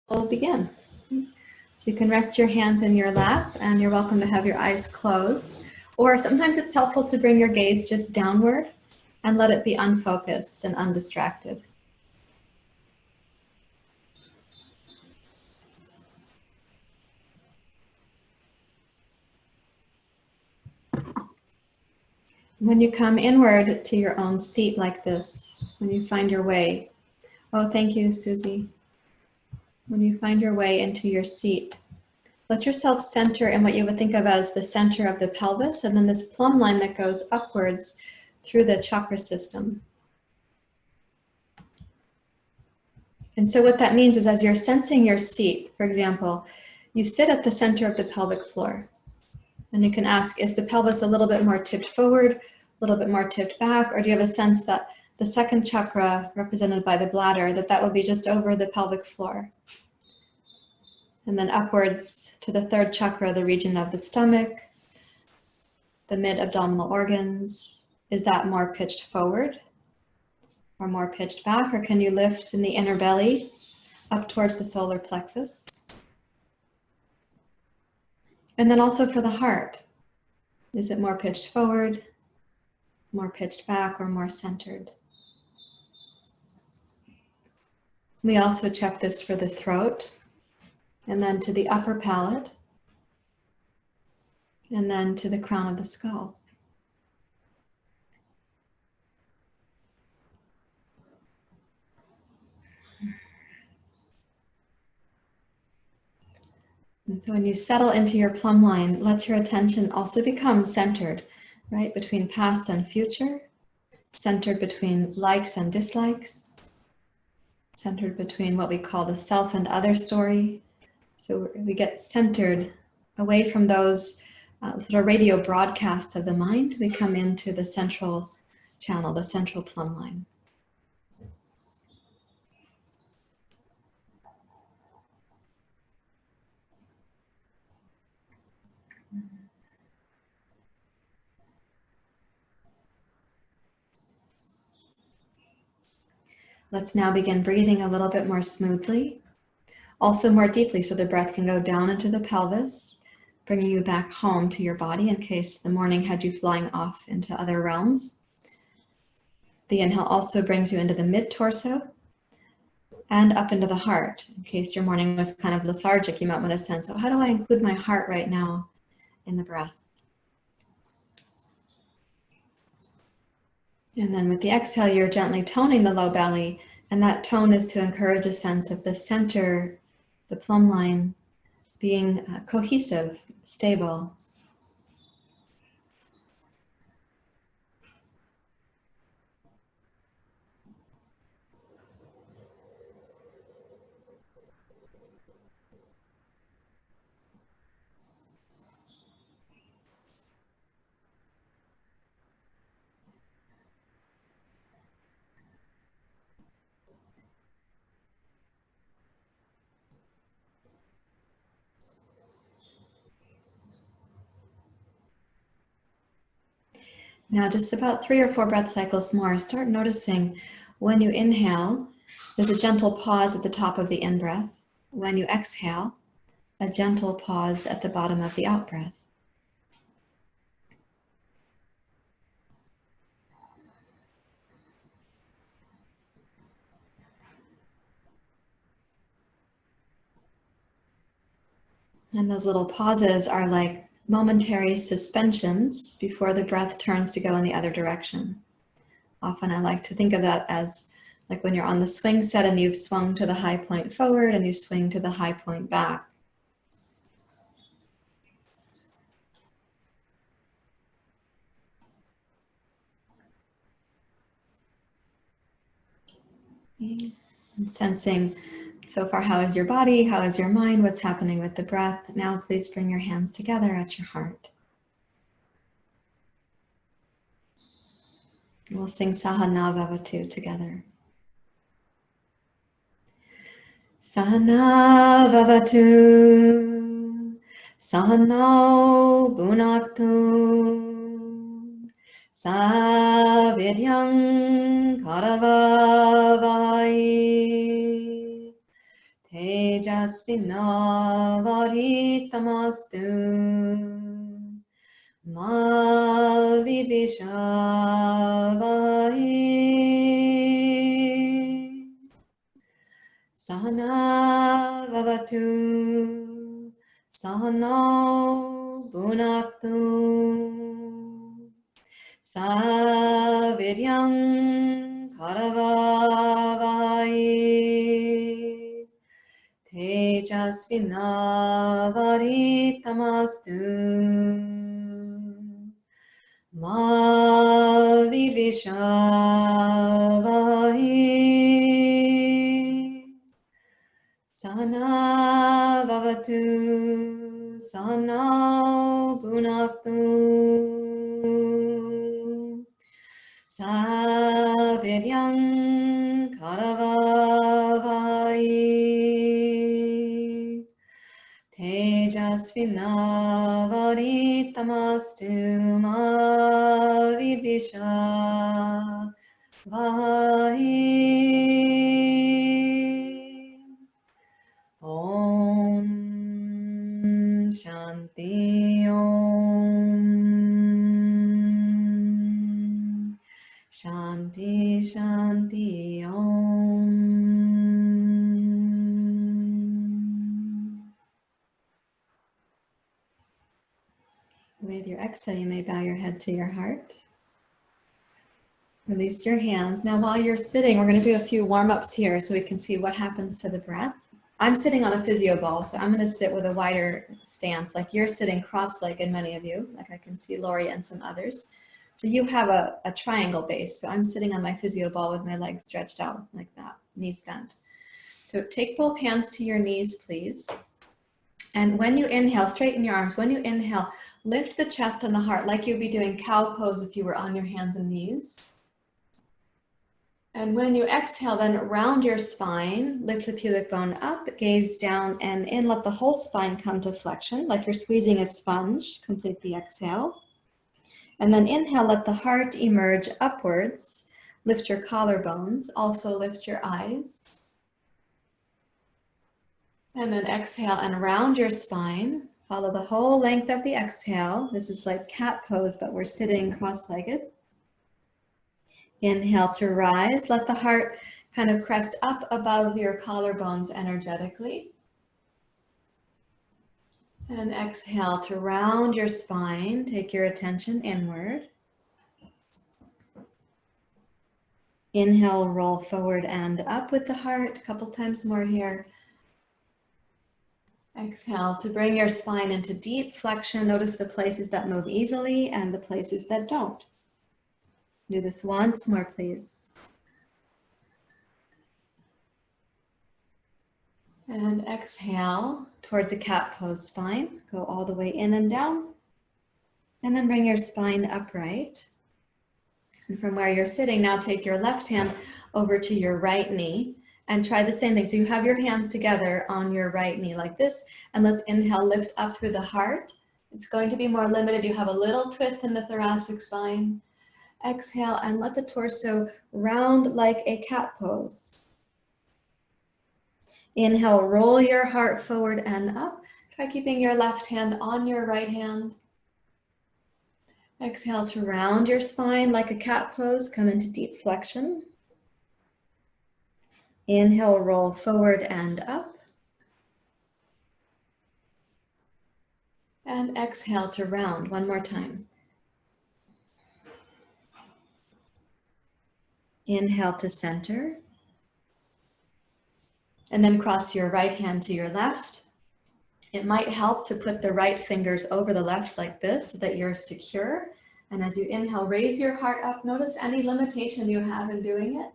we'll begin. So you can rest your hands in your lap, and you're welcome to have your eyes closed. Or sometimes it's helpful to bring your gaze just downward and let it be unfocused and undistracted. When you come inward to your own seat like this, when you find your way, oh, thank you, Susie. When you find your way into your seat, let yourself center in what you would think of as the center of the pelvis, and then this plumb line that goes upwards through the chakra system. And so what that means is, as you're sensing your seat, for example, you sit at the center of the pelvic floor. And you can ask, is the pelvis a little bit more tipped forward, a little bit more tipped back, or do you have a sense that the second chakra, represented by the bladder, that would be just over the pelvic floor? And then upwards to the third chakra, the region of the stomach, the mid-abdominal organs. Is that more pitched forward or more pitched back? Or can you lift in the inner belly up towards the solar plexus? And then also for the heart, is it more pitched forward, more pitched back, or more centered? We also check this for the throat, and then to the upper palate, and then to the crown of the skull. And so when you settle into your plumb line, let your attention also become centered, right? Between past and future, centered between likes and dislikes, centered between what we call the self and other story. So we get centered away from those sort of radio broadcasts of the mind. We come into the central channel, the central plumb line. Let's now begin breathing a little bit more smoothly, also more deeply, so the breath can go down into the pelvis, bringing you back home to your body in case the morning had you flying off into other realms. The inhale also brings you into the mid-torso and up into the heart. In case your morning was kind of lethargic, you might want to sense, oh, how do I include my heart right now in the breath? And then with the exhale, you're gently toning the low belly, and that tone is to encourage a sense of the center, the plumb line, being cohesive, stable. Now just about 3 or 4 breath cycles more, start noticing when you inhale, there's a gentle pause at the top of the in-breath. When you exhale, a gentle pause at the bottom of the out-breath. And those little pauses are like momentary suspensions before the breath turns to go in the other direction. Often I like to think of that as like when you're on the swing set and you've swung to the high point forward and you swing to the high point back. And sensing so far, how is your body? How is your mind? What's happening with the breath? Now please bring your hands together at your heart. We'll sing Sahana Vavatu together. Sahana Vavatu, Sahano Bhunaktu, Savidyam Karavavai, Te tejasvinavadhitamastu ma vivishavahai Sahana vavatu sahano bhunaktu saviryam karavavai tejasvinavadhitamastu ma vivishavahai Sahana vavatu sahano bhunaktu saviryam karavavai tejasvinavadhitamastu ma vivishavahai Om Shanti Om Shanti Shanti Om With your exhale, you may bow your head to your heart. Release your hands. Now, while you're sitting, we're going to do a few warm-ups here so we can see what happens to the breath. I'm sitting on a physio ball, so I'm going to sit with a wider stance, like you're sitting cross-legged, many of you, like I can see Lori and some others. So you have a triangle base. So I'm sitting on my physio ball with my legs stretched out like that, knees bent. So take both hands to your knees, please. And when you inhale, straighten your arms. When you inhale, lift the chest and the heart like you'd be doing cow pose if you were on your hands and knees. And when you exhale, then round your spine, lift the pubic bone up, gaze down and in, let the whole spine come to flexion, like you're squeezing a sponge, complete the exhale. And then inhale, let the heart emerge upwards, lift your collarbones, also lift your eyes. And then exhale and round your spine, follow the whole length of the exhale. This is like cat pose, but we're sitting cross-legged. Inhale to rise, let the heart kind of crest up above your collarbones energetically. And exhale to round your spine, take your attention inward. Inhale, roll forward and up with the heart, a couple times more here. Exhale to bring your spine into deep flexion. Notice the places that move easily and the places that don't. Do this once more, please. And exhale towards a cat pose spine. Go all the way in and down. And then bring your spine upright. And from where you're sitting, now take your left hand over to your right knee and try the same thing. So you have your hands together on your right knee like this. And let's inhale, lift up through the heart. It's going to be more limited. You have a little twist in the thoracic spine. Exhale and let the torso round like a cat pose. Inhale, roll your heart forward and up. Try keeping your left hand on your right hand. Exhale to round your spine like a cat pose. Come into deep flexion. Inhale, roll forward and up. And exhale to round one more time. Inhale to center. And then cross your right hand to your left. It might help to put the right fingers over the left like this so that you're secure. And as you inhale, raise your heart up. Notice any limitation you have in doing it.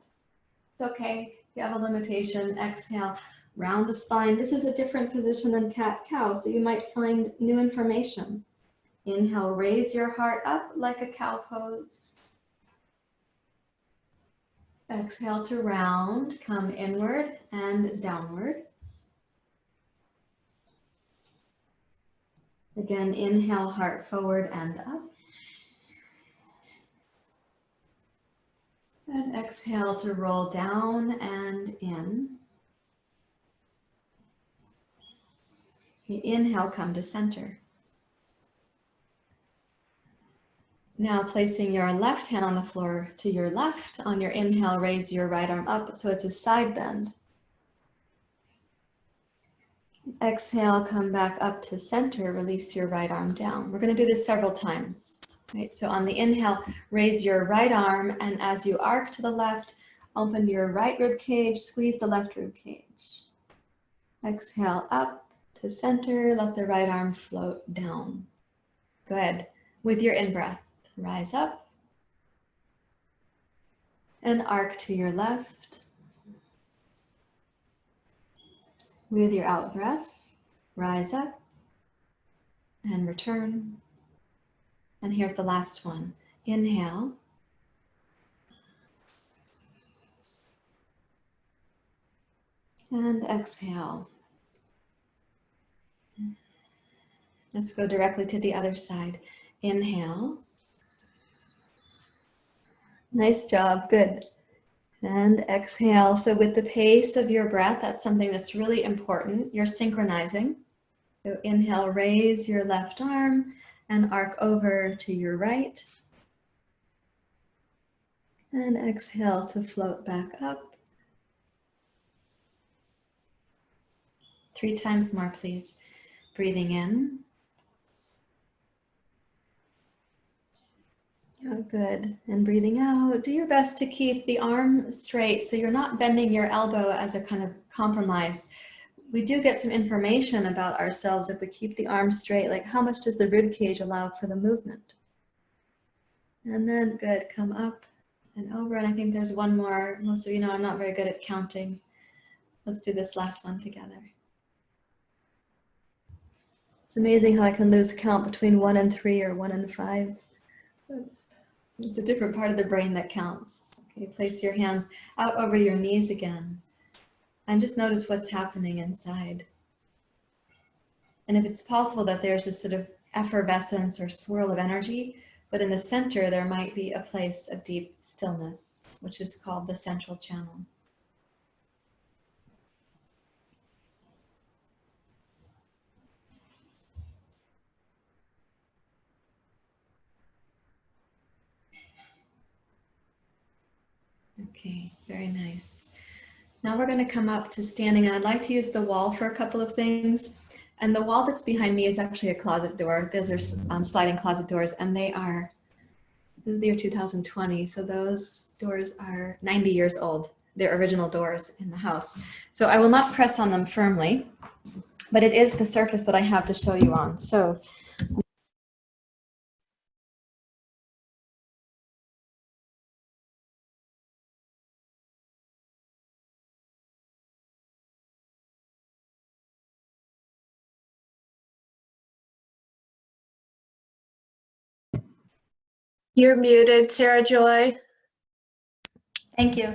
It's okay if you have a limitation. Exhale, round the spine. This is a different position than cat-cow, so you might find new information. Inhale, raise your heart up like a cow pose. Exhale to round, come inward and downward. Again, inhale, heart forward and up. And exhale to roll down and in. You inhale, come to center. Now placing your left hand on the floor to your left. On your inhale, raise your right arm up so it's a side bend. Exhale, come back up to center, release your right arm down. We're going to do this several times. Right? So on the inhale, raise your right arm, and as you arc to the left, open your right rib cage, squeeze the left rib cage. Exhale up to center, let the right arm float down. Good. With your in-breath, rise up and arc to your left. With your out-breath, rise up and return. And here's the last one. Inhale. And exhale. Let's go directly to the other side. Inhale. Nice job, good. And exhale. So with the pace of your breath, that's something that's really important. You're synchronizing. So inhale, raise your left arm and arc over to your right. And exhale to float back up. 3 times more, please. Breathing in. Oh, good. And breathing out, do your best to keep the arm straight so you're not bending your elbow as a kind of compromise. We do get some information about ourselves if we keep the arm straight, like how much does the rib cage allow for the movement? And then, good, come up and over. And I think there's one more. Most of you know I'm not very good at counting. Let's do this last one together. It's amazing how I can lose count between 1 and 3 or 1 and 5. It's a different part of the brain that counts. Okay, place your hands out over your knees again. And just notice what's happening inside. And if it's possible that there's a sort of effervescence or swirl of energy, but in the center there might be a place of deep stillness, which is called the central channel. Okay, very nice. Now we're going to come up to standing, and I'd like to use the wall for a couple of things. And the wall that's behind me is actually a closet door. Those are sliding closet doors, and this is the year 2020, so those doors are 90 years old. They're original doors in the house. So I will not press on them firmly, but it is the surface that I have to show you on. So You're muted, Sarahjoy. thank you.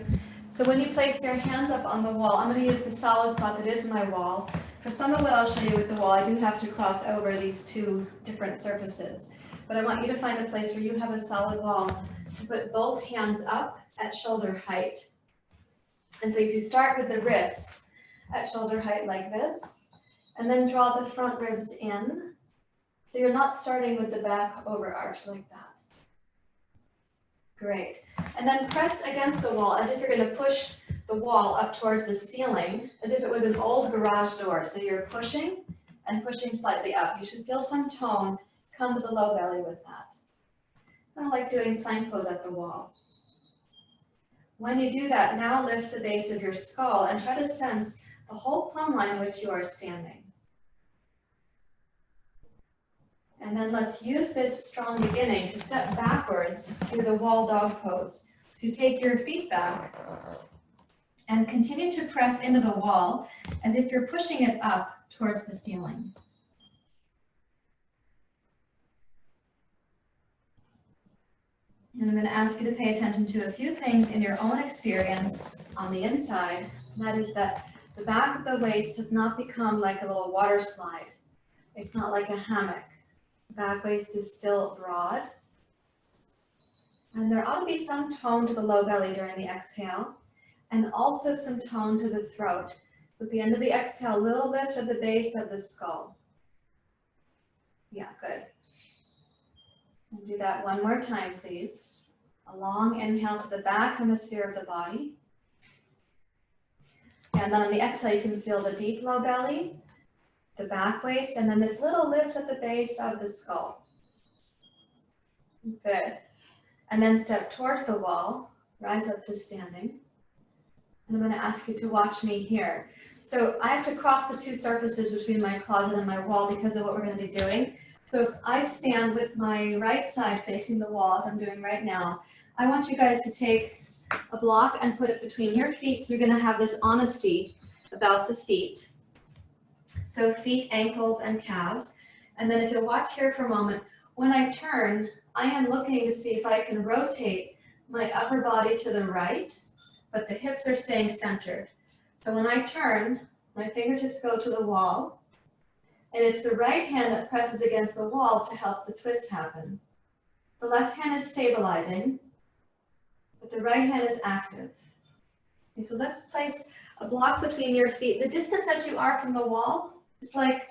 So when you place your hands up on the wall, I'm going to use the solid spot that is my wall. For some of what I'll show you with the wall, I do have to cross over these 2 different surfaces. But I want you to find a place where you have a solid wall to put both hands up at shoulder height. And so if you start with the wrist at shoulder height like this, and then draw the front ribs in, so you're not starting with the back over arch like that. Great. And then press against the wall as if you're going to push the wall up towards the ceiling, as if it was an old garage door. So you're pushing and pushing slightly up. You should feel some tone come to the low belly with that. Kind of like doing plank pose at the wall. When you do that, now lift the base of your skull and try to sense the whole plumb line in which you are standing. And then let's use this strong beginning to step backwards to the wall dog pose. So take your feet back and continue to press into the wall as if you're pushing it up towards the ceiling. And I'm going to ask you to pay attention to a few things in your own experience on the inside. And that is that the back of the waist has not become like a little water slide. It's not like a hammock. Back waist is still broad. And there ought to be some tone to the low belly during the exhale, and also some tone to the throat. With the end of the exhale, little lift at the base of the skull. Yeah, good. And do that one more time, please. A long inhale to the back hemisphere of the body. And then on the exhale, you can feel the deep low belly, the back waist, and then this little lift at the base of the skull. Good. And then step towards the wall, rise up to standing. And I'm going to ask you to watch me here. So I have to cross the two surfaces between my closet and my wall because of what we're going to be doing. So if I stand with my right side facing the wall, as I'm doing right now, I want you guys to take a block and put it between your feet. So you're going to have this honesty about the feet. So feet, ankles, and calves. And then if you'll watch here for a moment, when I turn, I am looking to see if I can rotate my upper body to the right, but the hips are staying centered. So when I turn, my fingertips go to the wall, and it's the right hand that presses against the wall to help the twist happen. The left hand is stabilizing, but the right hand is active. Okay, so let's place a block between your feet. The distance that you are from the wall is like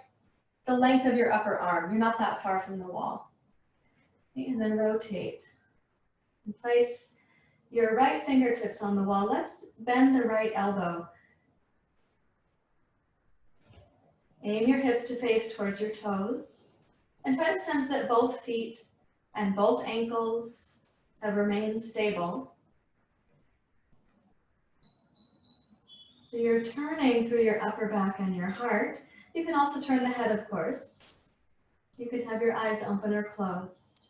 the length of your upper arm. You're not that far from the wall. Okay, and then rotate. And place your right fingertips on the wall. Let's bend the right elbow. Aim your hips to face towards your toes. And try to sense that both feet and both ankles have remained stable. So you're turning through your upper back and your heart. You can also turn the head, of course. You could have your eyes open or closed.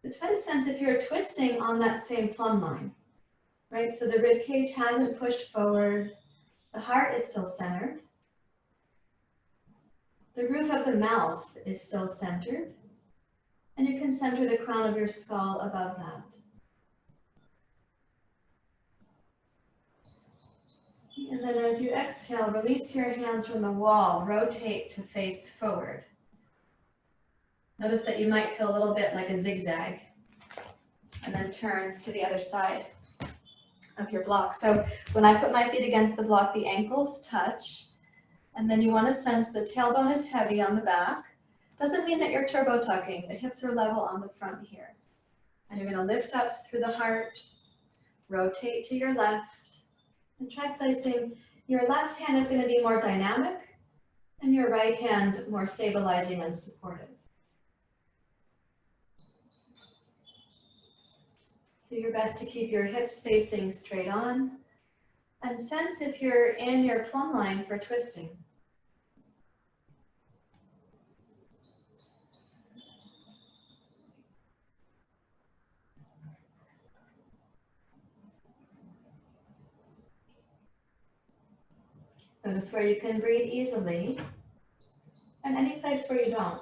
But try to sense if you're twisting on that same plumb line, right? So the rib cage hasn't pushed forward. The heart is still centered. The roof of the mouth is still centered. And you can center the crown of your skull above that. And then as you exhale, release your hands from the wall, rotate to face forward. Notice that you might feel a little bit like a zigzag, and then turn to the other side of your block. So when I put my feet against the block, the ankles touch, and then you want to sense the tailbone is heavy on the back. Doesn't mean that you're turbo tucking. The hips are level on the front here. And you're going to lift up through the heart, rotate to your left, and try placing your left hand is going to be more dynamic, and your right hand more stabilizing and supportive. Do your best to keep your hips facing straight on, and sense if you're in your plumb line for twisting. Notice where you can breathe easily, and any place where you don't.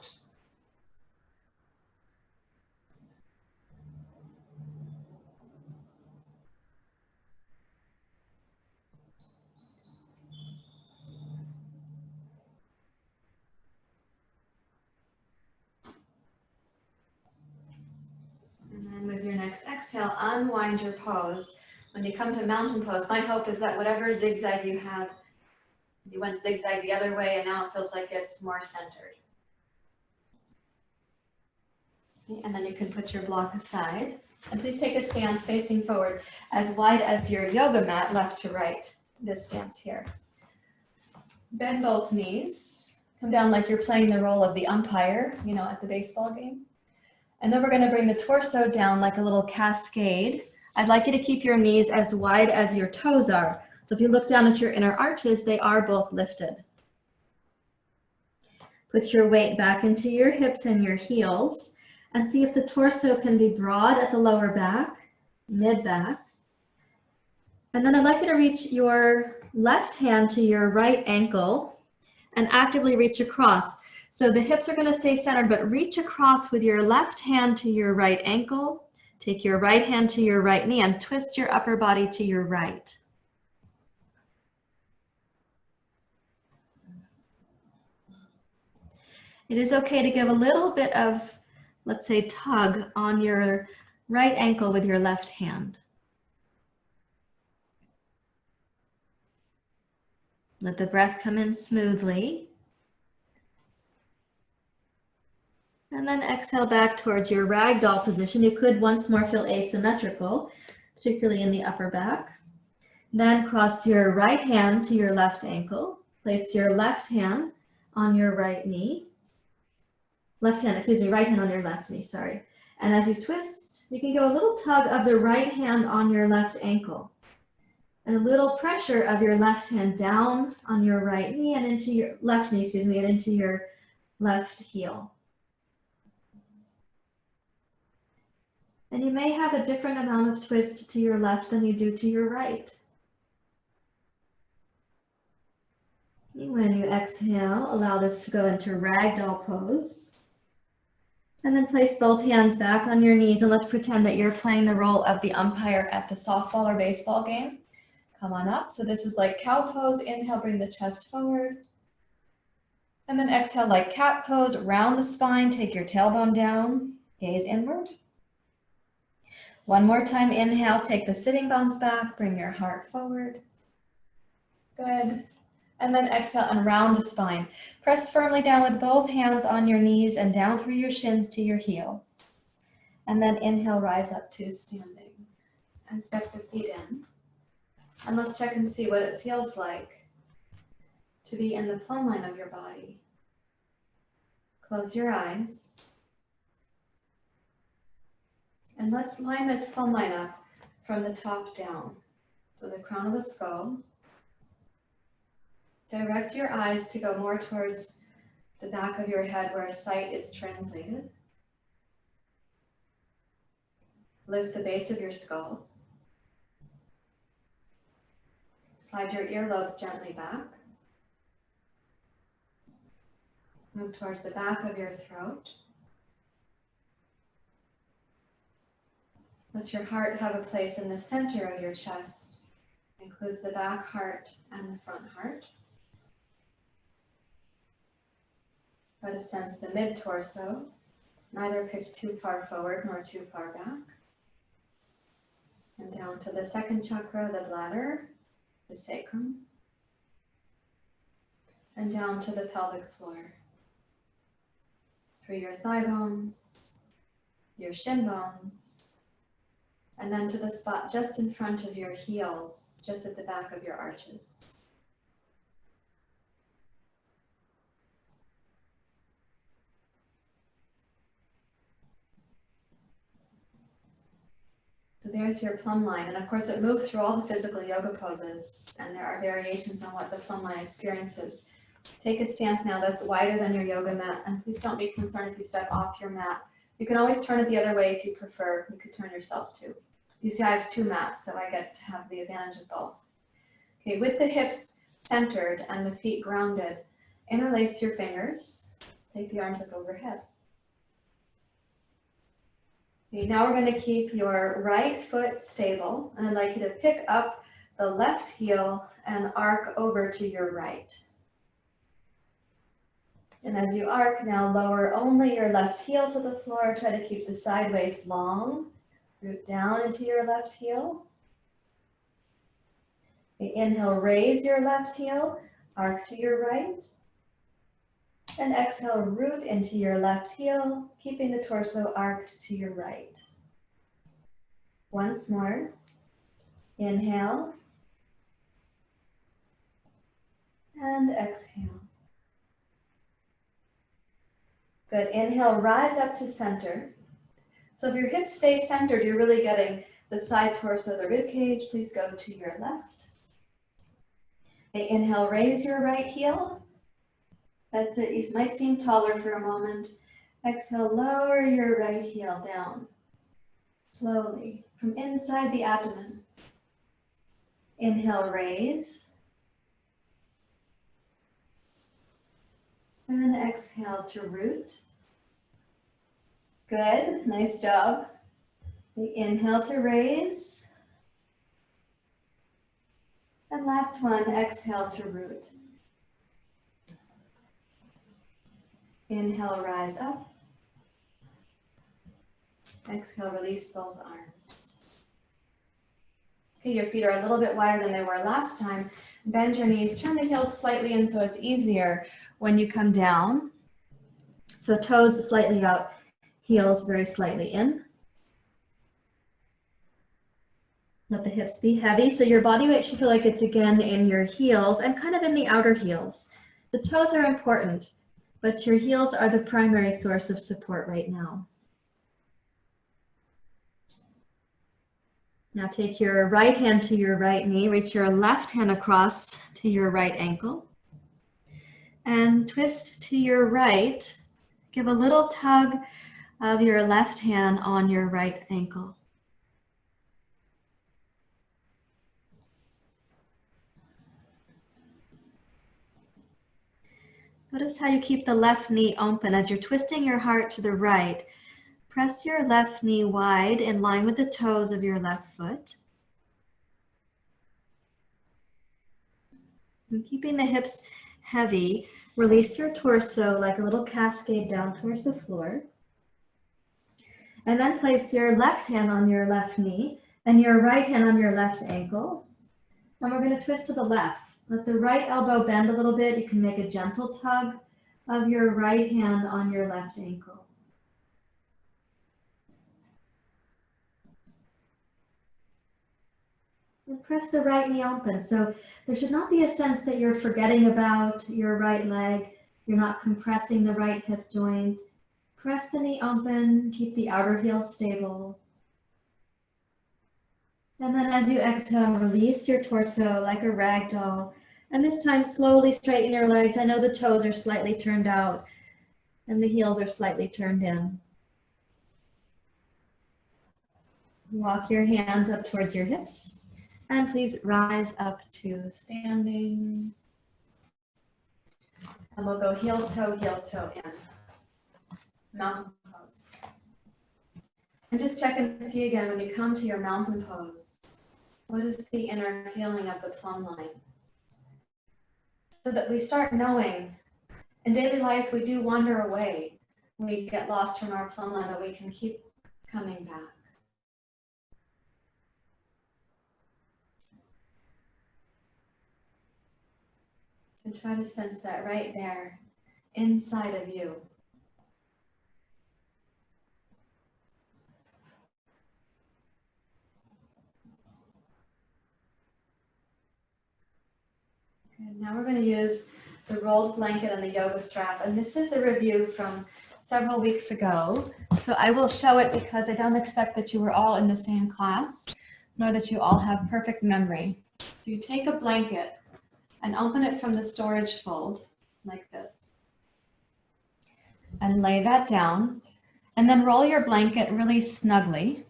And then with your next exhale, unwind your pose. When you come to mountain pose, my hope is that whatever zigzag you had, you went zigzag the other way, and now it feels like it's more centered. Okay, and then you can put your block aside. And please take a stance facing forward as wide as your yoga mat, left to right. This stance here. Bend both knees. Come down like you're playing the role of the umpire, you know, at the baseball game. And then we're going to bring the torso down like a little cascade. I'd like you to keep your knees as wide as your toes are. So if you look down at your inner arches, they are both lifted. Put your weight back into your hips and your heels, and see if the torso can be broad at the lower back, mid-back. And then I'd like you to reach your left hand to your right ankle and actively reach across. So the hips are going to stay centered, but reach across with your left hand to your right ankle. Take your right hand to your right knee and twist your upper body to your right. It is okay to give a little bit of, let's say, tug on your right ankle with your left hand. Let the breath come in smoothly. And then exhale back towards your ragdoll position. You could once more feel asymmetrical, particularly in the upper back. Then cross your right hand to your left ankle. Place your left hand on your right knee. Right hand on your left knee, sorry. And as you twist, you can go a little tug of the right hand on your left ankle. And a little pressure of your left hand down on your right knee and into your left knee, and into your left heel. And you may have a different amount of twist to your left than you do to your right. When you exhale, allow this to go into ragdoll pose. And then place both hands back on your knees and let's pretend that you're playing the role of the umpire at the softball or baseball game. Come on up. So this is like cow pose. Inhale, bring the chest forward. And then exhale like cat pose, round the spine, take your tailbone down, gaze inward. One more time, inhale, take the sitting bones back, bring your heart forward. Good. And then exhale and round the spine. Press firmly down with both hands on your knees and down through your shins to your heels. And then inhale, rise up to standing. And step the feet in. And let's check and see what it feels like to be in the plumb line of your body. Close your eyes. And let's line this plumb line up from the top down. So the crown of the skull. Direct your eyes to go more towards the back of your head where sight is translated. Lift the base of your skull. Slide your earlobes gently back. Move towards the back of your throat. Let your heart have a place in the center of your chest. It includes the back heart and the front heart. Try to sense the mid-torso, neither pitch too far forward nor too far back. And down to the second chakra, the bladder, the sacrum. And down to the pelvic floor. Through your thigh bones, your shin bones, and then to the spot just in front of your heels, just at the back of your arches. So there's your plumb line, and of course it moves through all the physical yoga poses, and there are variations on what the plumb line experiences. Take a stance now that's wider than your yoga mat, and please don't be concerned if you step off your mat. You can always turn it the other way if you prefer. You could turn yourself too. You see I have two mats, so I get to have the advantage of both. Okay, with the hips centered and the feet grounded, interlace your fingers. Take the arms up overhead. Okay, now we're going to keep your right foot stable, and I'd like you to pick up the left heel and arc over to your right. And as you arc, now lower only your left heel to the floor. Try to keep the sideways long. Root down into your left heel. Okay, inhale, raise your left heel, arc to your right. And exhale, root into your left heel, keeping the torso arced to your right. Once more. Inhale. And exhale. Good. Inhale, rise up to center. So if your hips stay centered, you're really getting the side torso, the rib cage. Please go to your left. Okay, inhale, raise your right heel. That's it. You might seem taller for a moment. Exhale, lower your right heel down. Slowly, from inside the abdomen. Inhale, raise. And then exhale to root. Good, nice job. Inhale to raise. And last one, exhale to root. Inhale, rise up. Exhale, release both arms. Okay, your feet are a little bit wider than they were last time. Bend your knees, turn the heels slightly in so it's easier when you come down. So toes slightly out, heels very slightly in. Let the hips be heavy, so your body weight should feel like it's again in your heels and kind of in the outer heels. The toes are important, but your heels are the primary source of support right now. Now take your right hand to your right knee, reach your left hand across to your right ankle, and twist to your right. Give a little tug of your left hand on your right ankle. Notice how you keep the left knee open as you're twisting your heart to the right. Press your left knee wide in line with the toes of your left foot. And keeping the hips heavy, release your torso like a little cascade down towards the floor. And then place your left hand on your left knee and your right hand on your left ankle. And we're going to twist to the left. Let the right elbow bend a little bit. You can make a gentle tug of your right hand on your left ankle. And press the right knee open. So there should not be a sense that you're forgetting about your right leg. You're not compressing the right hip joint. Press the knee open, keep the outer heel stable. And then as you exhale, release your torso like a rag doll. And this time slowly straighten your legs. I know the toes are slightly turned out and the heels are slightly turned in. Walk your hands up towards your hips and please rise up to standing. And we'll go heel toe in. Mountain pose. And just check and see again when you come to your mountain pose, what is the inner feeling of the plumb line? So that we start knowing in daily life we do wander away. We get lost from our plumb line, but we can keep coming back. And try to sense that right there inside of you. And now we're going to use the rolled blanket and the yoga strap. And this is a review from several weeks ago. So I will show it because I don't expect that you were all in the same class, nor that you all have perfect memory. So you take a blanket and open it from the storage fold like this. And lay that down. And then roll your blanket really snugly.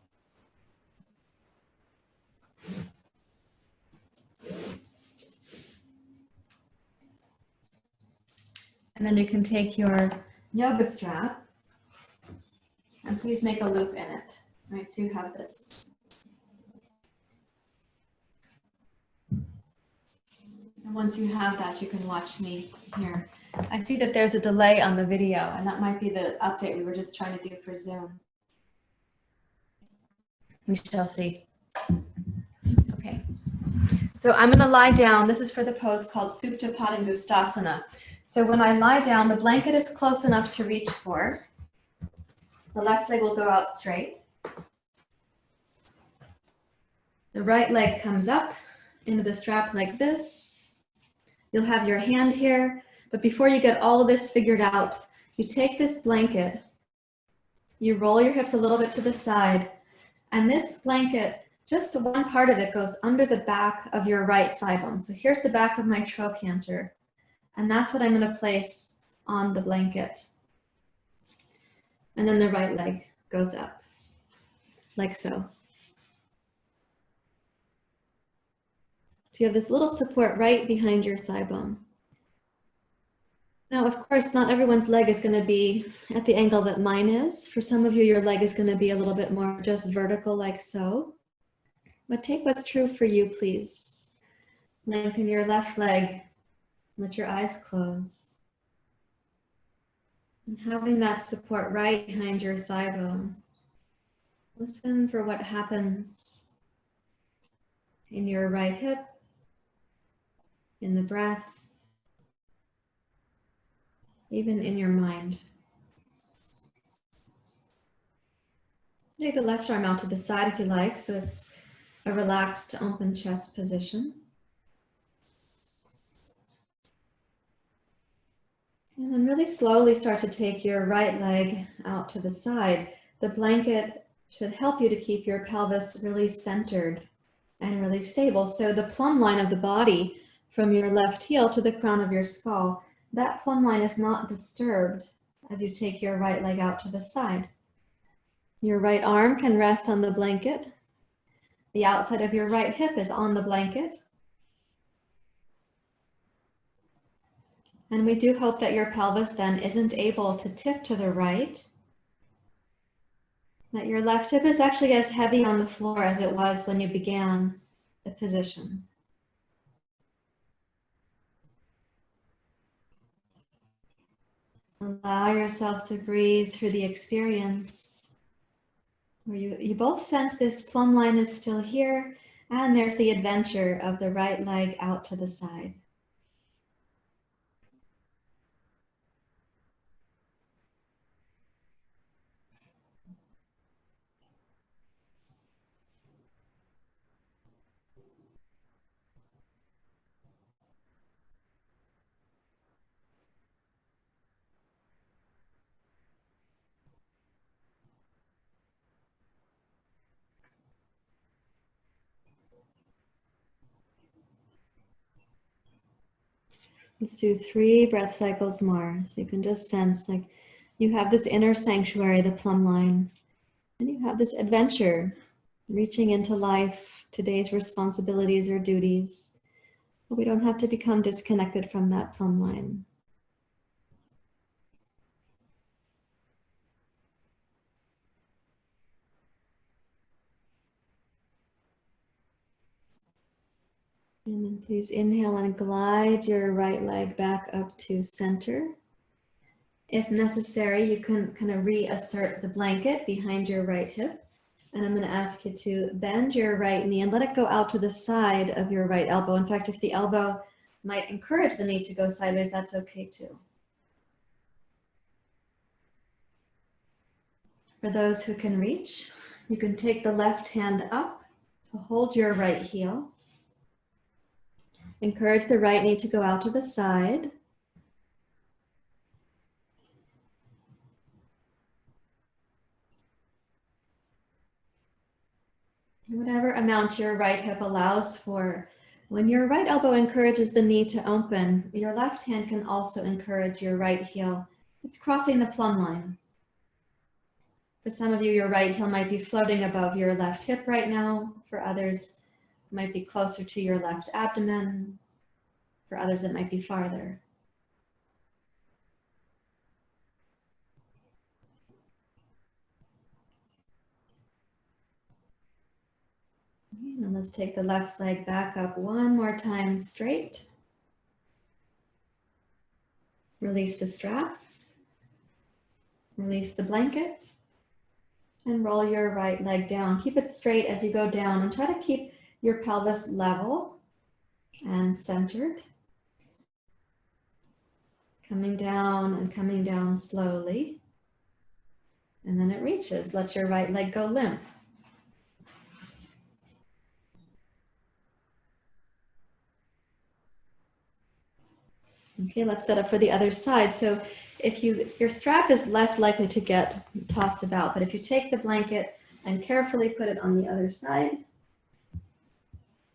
And then you can take your yoga strap and please make a loop in it. Right, so you have this. And once you have that, you can watch me here. I see that there's a delay on the video, and that might be the update we were just trying to do for Zoom. We shall see. Okay. So I'm going to lie down. This is for the pose called supta padangusthana. So when I lie down, the blanket is close enough to reach for. The left leg will go out straight. The right leg comes up into the strap like this. You'll have your hand here, but before you get all of this figured out, you take this blanket, you roll your hips a little bit to the side, and this blanket, just one part of it goes under the back of your right thigh bone. So here's the back of my trochanter. And that's what I'm going to place on the blanket. And then the right leg goes up, like so. So you have this little support right behind your thigh bone. Now, of course, not everyone's leg is going to be at the angle that mine is. For some of you, your leg is going to be a little bit more just vertical, like so. But take what's true for you, please. Lengthen your left leg. Let your eyes close. And having that support right behind your thigh bone, listen for what happens in your right hip, in the breath, even in your mind. Take the left arm out to the side if you like, so it's a relaxed open chest position. And then really slowly start to take your right leg out to the side. The blanket should help you to keep your pelvis really centered and really stable. So the plumb line of the body from your left heel to the crown of your skull, that plumb line is not disturbed as you take your right leg out to the side. Your right arm can rest on the blanket. The outside of your right hip is on the blanket. And we do hope that your pelvis then isn't able to tip to the right, that your left hip is actually as heavy on the floor as it was when you began the position. Allow yourself to breathe through the experience where you both sense this plumb line is still here, and there's the adventure of the right leg out to the side. Let's do 3 breath cycles more. So you can just sense like you have this inner sanctuary, the plumb line, and you have this adventure reaching into life, today's responsibilities or duties. But we don't have to become disconnected from that plumb line. And then please inhale and glide your right leg back up to center. If necessary, you can kind of reassert the blanket behind your right hip. And I'm going to ask you to bend your right knee and let it go out to the side of your right elbow. In fact, if the elbow might encourage the knee to go sideways, that's okay too. For those who can reach, you can take the left hand up to hold your right heel. Encourage the right knee to go out to the side. Whatever amount your right hip allows for. When your right elbow encourages the knee to open, your left hand can also encourage your right heel. It's crossing the plumb line. For some of you, your right heel might be floating above your left hip right now. For others, it might be closer to your left abdomen. For others, it might be farther. And let's take the left leg back up one more time straight. Release the strap. Release the blanket. And roll your right leg down. Keep it straight as you go down and try to keep your pelvis level and centered. Coming down slowly. And then it reaches. Let your right leg go limp. Okay, let's set up for the other side. So if your strap is less likely to get tossed about, but if you take the blanket and carefully put it on the other side,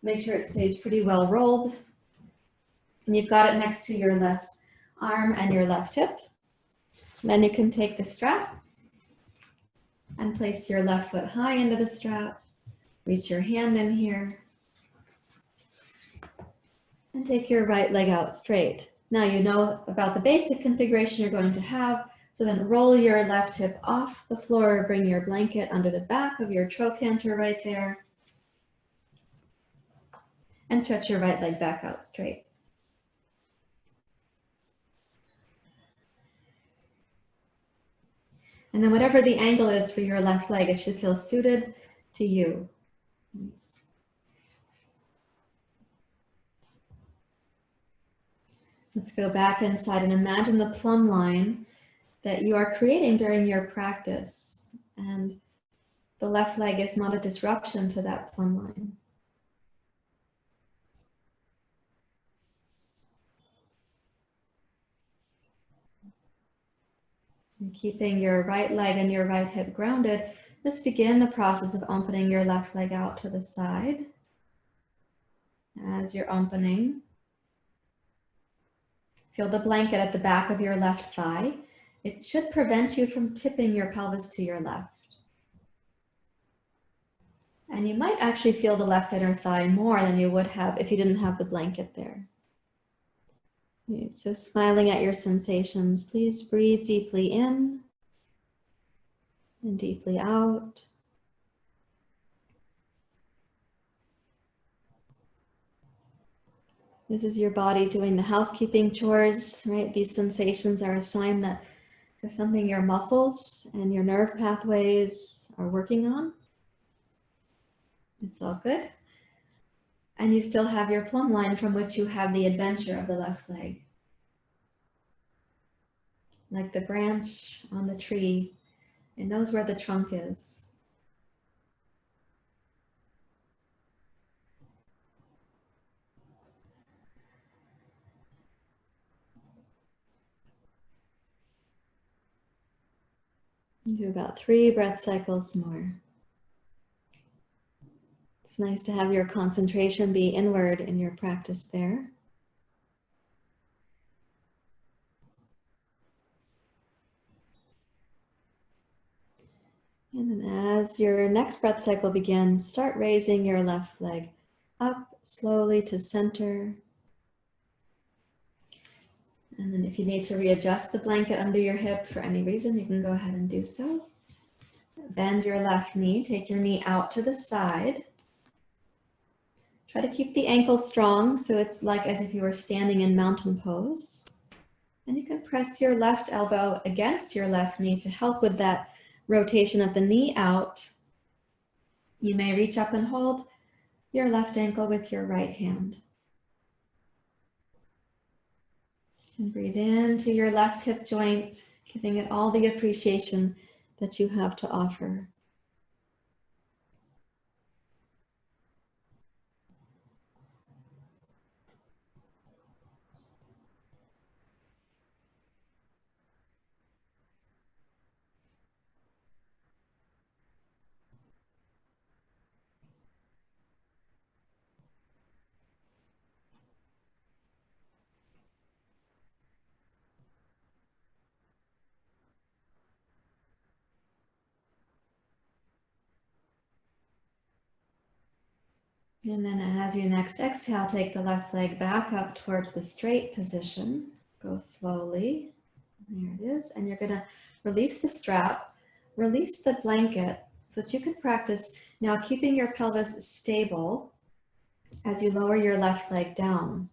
make sure it stays pretty well rolled. And you've got it next to your left arm and your left hip. And then you can take the strap and place your left foot high into the strap. Reach your hand in here. And take your right leg out straight. Now you know about the basic configuration you're going to have, so then roll your left hip off the floor, bring your blanket under the back of your trochanter right there, and stretch your right leg back out straight. And then whatever the angle is for your left leg, it should feel suited to you. Let's go back inside and imagine the plumb line that you are creating during your practice. And the left leg is not a disruption to that plumb line. And keeping your right leg and your right hip grounded, just begin the process of opening your left leg out to the side. As you're opening, feel the blanket at the back of your left thigh. It should prevent you from tipping your pelvis to your left. And you might actually feel the left inner thigh more than you would have if you didn't have the blanket there. Okay, so smiling at your sensations, please breathe deeply in and deeply out. This is your body doing the housekeeping chores, right? These sensations are a sign that there's something your muscles and your nerve pathways are working on. It's all good. And you still have your plumb line from which you have the adventure of the left leg. Like the branch on the tree, it knows where the trunk is. Do about 3 breath cycles more. It's nice to have your concentration be inward in your practice there. And then as your next breath cycle begins, start raising your left leg up slowly to center. And then if you need to readjust the blanket under your hip for any reason, you can go ahead and do so. Bend your left knee, take your knee out to the side. Try to keep the ankle strong so it's like as if you were standing in mountain pose. And you can press your left elbow against your left knee to help with that rotation of the knee out. You may reach up and hold your left ankle with your right hand. And breathe into your left hip joint, giving it all the appreciation that you have to offer. And then as you next exhale, take the left leg back up towards the straight position. Go slowly. There it is. And you're going to release the strap, release the blanket so that you can practice now keeping your pelvis stable as you lower your left leg down.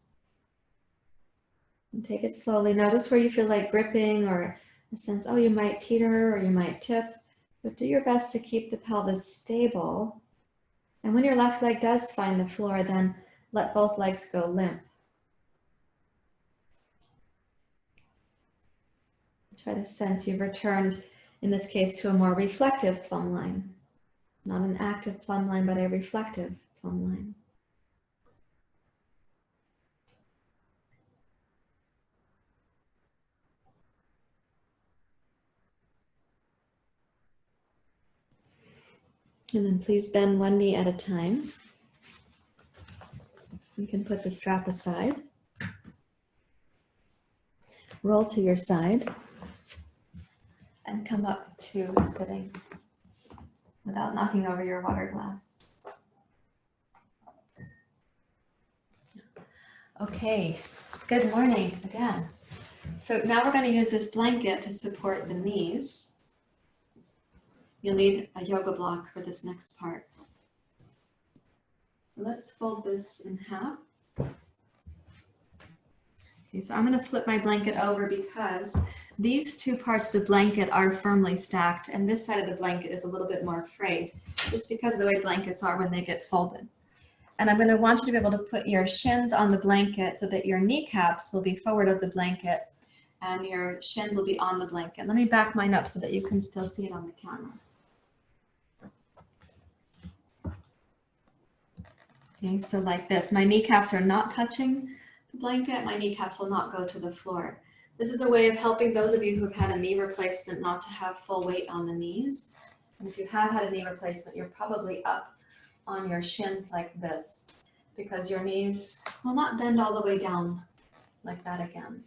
And take it slowly. Notice where you feel like gripping or a sense, oh, you might teeter or you might tip, but do your best to keep the pelvis stable. And when your left leg does find the floor, then let both legs go limp. Try to sense you've returned, in this case, to a more reflective plumb line. Not an active plumb line, but a reflective plumb line. And then please bend one knee at a time. You can put the strap aside. Roll to your side and come up to sitting without knocking over your water glass. Okay, good morning again. So now we're going to use this blanket to support the knees. You'll need a yoga block for this next part. Let's fold this in half. Okay, so I'm going to flip my blanket over because these two parts of the blanket are firmly stacked and this side of the blanket is a little bit more frayed just because of the way blankets are when they get folded. And I'm going to want you to be able to put your shins on the blanket so that your kneecaps will be forward of the blanket and your shins will be on the blanket. Let me back mine up so that you can still see it on the camera. Okay, so like this, my kneecaps are not touching the blanket, my kneecaps will not go to the floor. This is a way of helping those of you who've had a knee replacement not to have full weight on the knees. And if you have had a knee replacement, you're probably up on your shins like this because your knees will not bend all the way down like that again.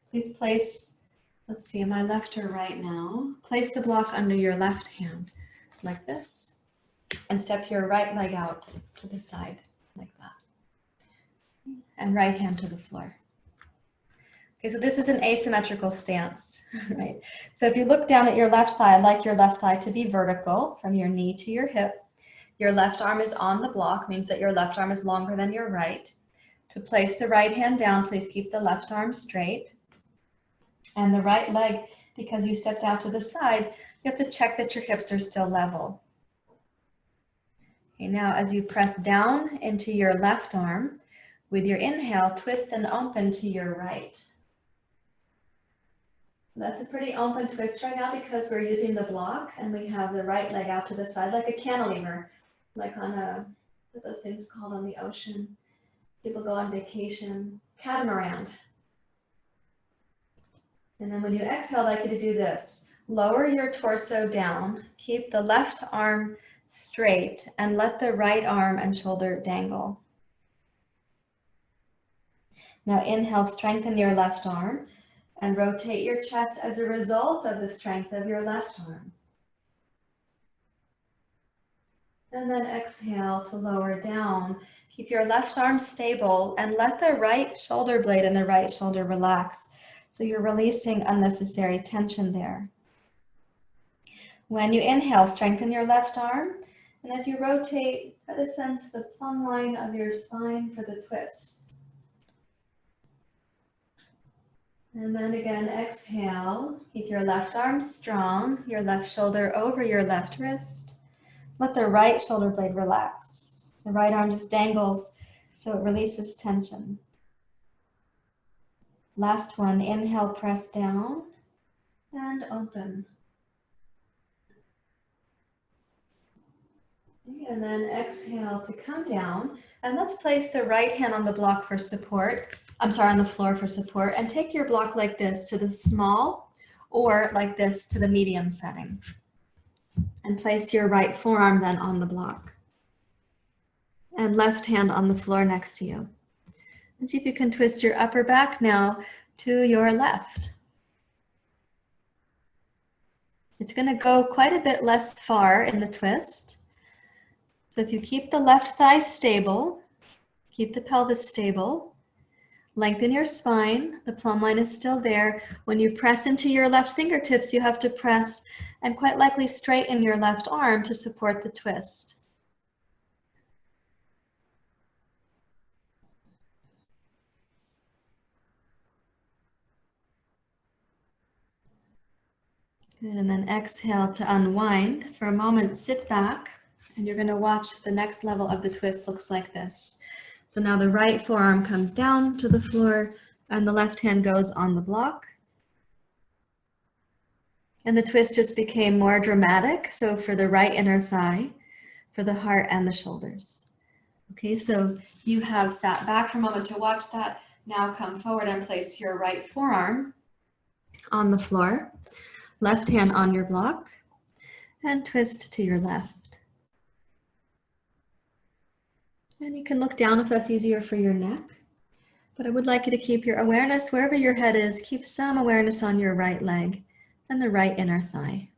Please place, let's see, am I left or right now? Place the block under your left hand like this and step your right leg out to the side like that. And right hand to the floor. Okay, so this is an asymmetrical stance, right? So if you look down at your left thigh, I'd like your left thigh to be vertical from your knee to your hip. Your left arm is on the block, means that your left arm is longer than your right. To place the right hand down, please keep the left arm straight. And the right leg, because you stepped out to the side, you have to check that your hips are still level. Okay, now as you press down into your left arm, with your inhale, twist and open to your right. That's a pretty open twist right now because we're using the block and we have the right leg out to the side like a cantilever, like on a, what are those things called on the ocean? People go on vacation, catamaran. And then when you exhale, I'd like you to do this. Lower your torso down, keep the left arm straight and let the right arm and shoulder dangle. Now inhale, strengthen your left arm and rotate your chest as a result of the strength of your left arm. And then exhale to lower down. Keep your left arm stable and let the right shoulder blade and the right shoulder relax. So you're releasing unnecessary tension there. When you inhale, strengthen your left arm. And as you rotate, try to sense the plumb line of your spine for the twist. And then again, exhale. Keep your left arm strong, your left shoulder over your left wrist. Let the right shoulder blade relax. The right arm just dangles so it releases tension. Last one, inhale, press down and open. And then exhale to come down. And let's place the right hand on the block for support. On the floor for support. And take your block like this to the small or like this to the medium setting. And place your right forearm then on the block. And left hand on the floor next to you. And see if you can twist your upper back now to your left. It's going to go quite a bit less far in the twist. So if you keep the left thigh stable, keep the pelvis stable, lengthen your spine, the plumb line is still there. When you press into your left fingertips, you have to press and quite likely straighten your left arm to support the twist. Good, and then exhale to unwind. For a moment, sit back, and you're going to watch the next level of the twist looks like this. So now the right forearm comes down to the floor, and the left hand goes on the block. And the twist just became more dramatic. So for the right inner thigh, for the heart and the shoulders. Okay, so you have sat back for a moment to watch that. Now come forward and place your right forearm on the floor. Left hand on your block and twist to your left. And you can look down if that's easier for your neck. But I would like you to keep your awareness wherever your head is. Keep some awareness on your right leg and the right inner thigh.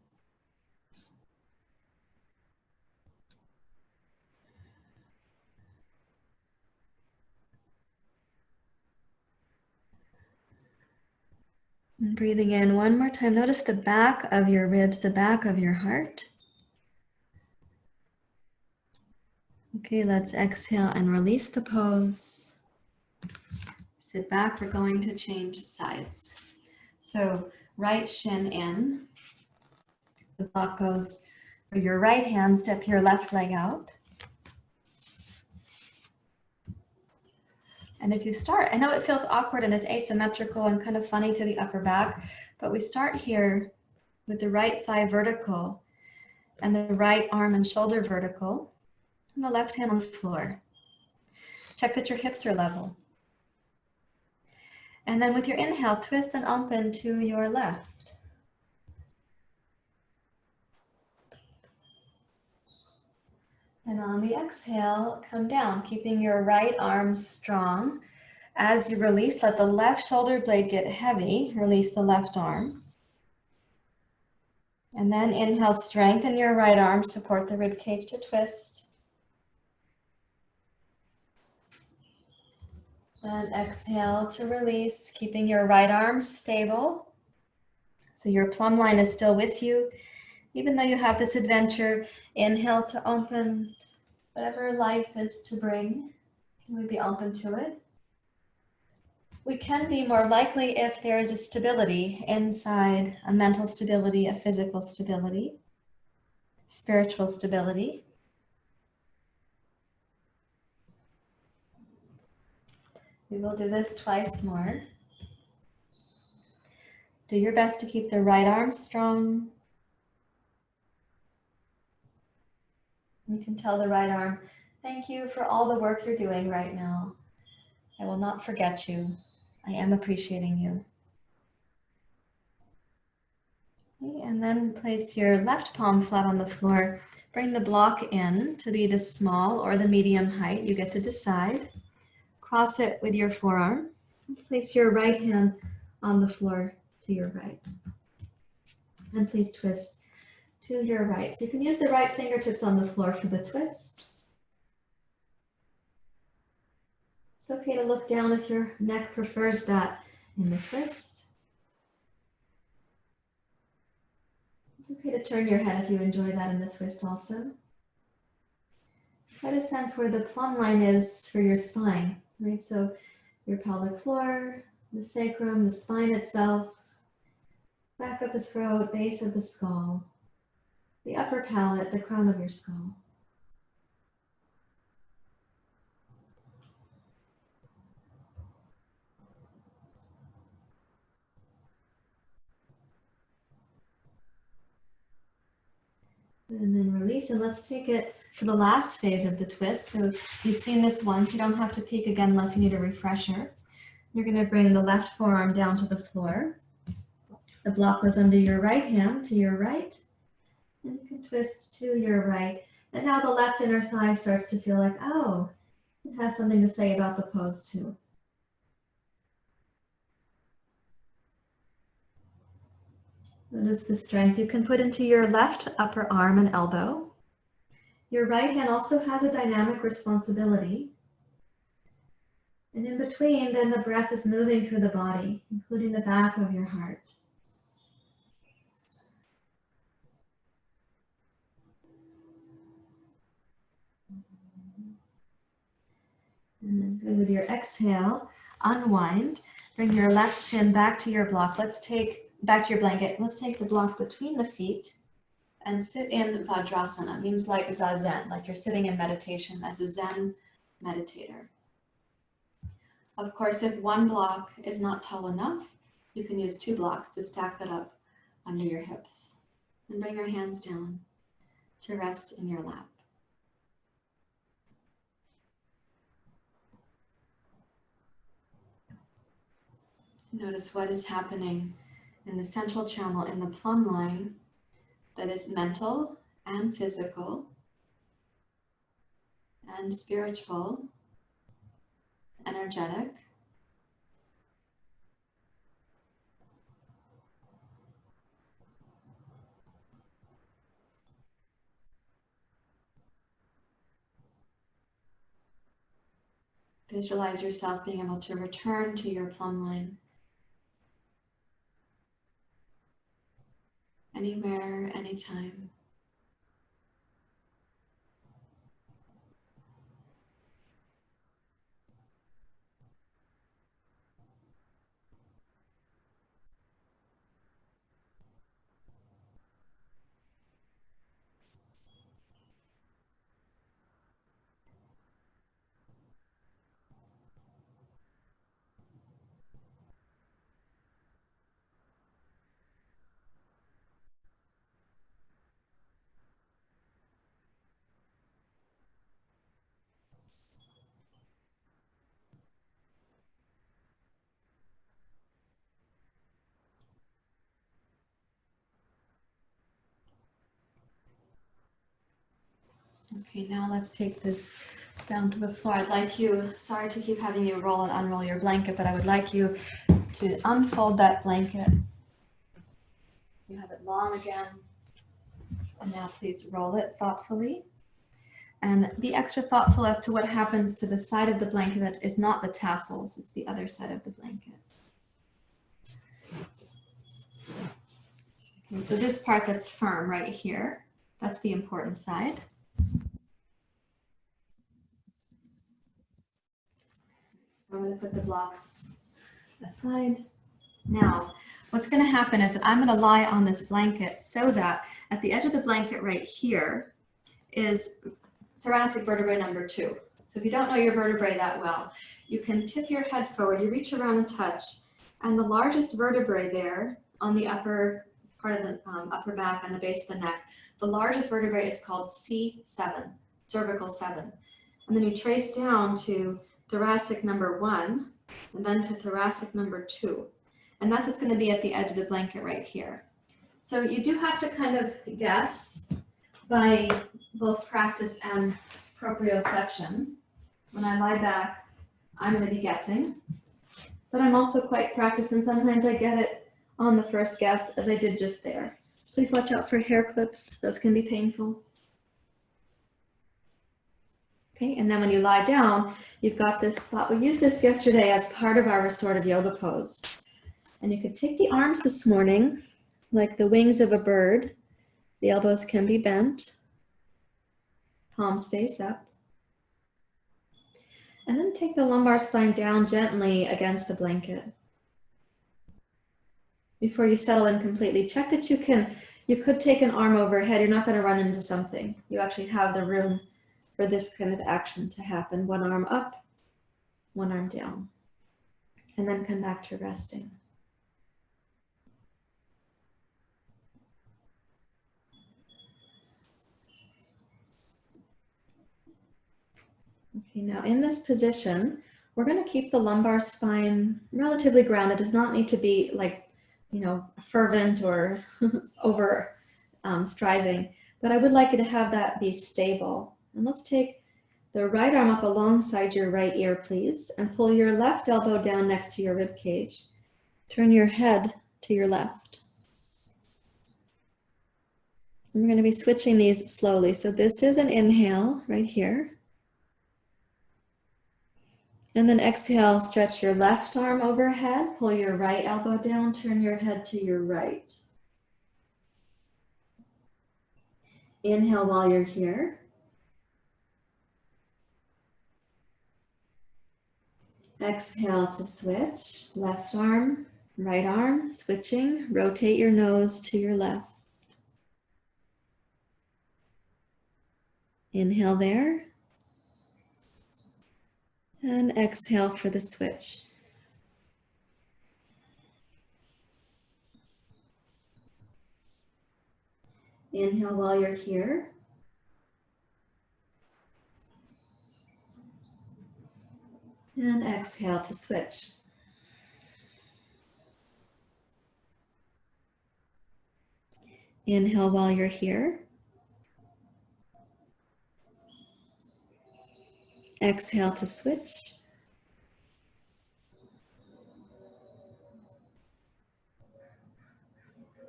And breathing in one more time. Notice the back of your ribs, the back of your heart. Okay, let's exhale and release the pose. Sit back, we're going to change sides. So right shin in. The block goes for your right hand, step your left leg out. And if you start, I know it feels awkward and it's asymmetrical and kind of funny to the upper back, but we start here with the right thigh vertical and the right arm and shoulder vertical. And the left hand on the floor. Check that your hips are level. And then with your inhale, twist and open to your left. And on the exhale, come down, keeping your right arm strong. As you release, let the left shoulder blade get heavy. Release the left arm. And then inhale, strengthen your right arm, support the rib cage to twist. And exhale to release, keeping your right arm stable. So your plumb line is still with you. Even though you have this adventure, inhale to open. Whatever life is to bring, we'll be open to it. We can be more likely if there is a stability inside, a mental stability, a physical stability, spiritual stability. We will do this twice more. Do your best to keep the right arm strong. You can tell the right arm, thank you for all the work you're doing right now. I will not forget you. I am appreciating you. Okay, and then place your left palm flat on the floor. Bring the block in to be the small or the medium height. You get to decide. Cross it with your forearm. Place your right hand on the floor to your right. And please twist to your right. So you can use the right fingertips on the floor for the twist. It's okay to look down if your neck prefers that in the twist. It's okay to turn your head if you enjoy that in the twist also. Try to sense where the plumb line is for your spine, right? So your pelvic floor, the sacrum, the spine itself, back of the throat, base of the skull, the upper palate, the crown of your skull. And then release, and let's take it to the last phase of the twist. So you've seen this once, you don't have to peek again unless you need a refresher. You're going to bring the left forearm down to the floor. The block goes under your right hand to your right, and you can twist to your right. And now the left inner thigh starts to feel like, oh, it has something to say about the pose too. Notice the strength you can put into your left upper arm and elbow. Your right hand also has a dynamic responsibility. And in between, then the breath is moving through the body, including the back of your heart. And then good with your exhale, unwind. Bring your left shin back to your block. Back to your blanket. Let's take the block between the feet and sit in Vajrasana. It means like Zazen, like you're sitting in meditation as a Zen meditator. Of course, if one block is not tall enough, you can use 2 blocks to stack that up under your hips. And bring your hands down to rest in your lap. Notice what is happening in the central channel in the plumb line that is mental and physical and spiritual, energetic. Visualize yourself being able to return to your plumb line. Anywhere, anytime. Okay, now let's take this down to the floor. I'd like you, sorry to keep having you roll and unroll your blanket, but I would like you to unfold that blanket. You have it long again. And now please roll it thoughtfully. And be extra thoughtful as to what happens to the side of the blanket that is not the tassels, it's the other side of the blanket. Okay, so this part that's firm right here, that's the important side. So I'm going to put the blocks aside. Now, what's going to happen is that I'm going to lie on this blanket so that at the edge of the blanket right here is thoracic vertebrae number 2. So if you don't know your vertebrae that well, you can tip your head forward, you reach around and touch, and the largest vertebrae there on the upper part of the upper back and the base of the neck, the largest vertebrae is called C7, cervical 7. And then you trace down to thoracic number 1, and then to thoracic number 2. And that's what's going to be at the edge of the blanket right here. So you do have to kind of guess by both practice and proprioception. When I lie back, I'm going to be guessing, but I'm also quite practiced, and sometimes I get it on the first guess, as I did just there. Please watch out for hair clips. Those can be painful. Okay, and then when you lie down, you've got this spot. We used this yesterday as part of our restorative yoga pose. And you could take the arms this morning, like the wings of a bird. The elbows can be bent. Palms face up. And then take the lumbar spine down gently against the blanket. Before you settle in completely, check that you could take an arm overhead. You're not going to run into something. You actually have the room for this kind of action to happen. One arm up, one arm down. And then come back to resting. Okay, now in this position, we're going to keep the lumbar spine relatively grounded. It does not need to be like, fervent or over striving, but I would like you to have that be stable. And let's take the right arm up alongside your right ear, please, and pull your left elbow down next to your rib cage. Turn your head to your left. And we're going to be switching these slowly. So this is an inhale right here. And then exhale, stretch your left arm overhead, pull your right elbow down, turn your head to your right. Inhale while you're here. Exhale to switch, left arm, right arm, switching, rotate your nose to your left. Inhale there. And exhale for the switch. Inhale while you're here. And exhale to switch. Inhale while you're here. Exhale to switch.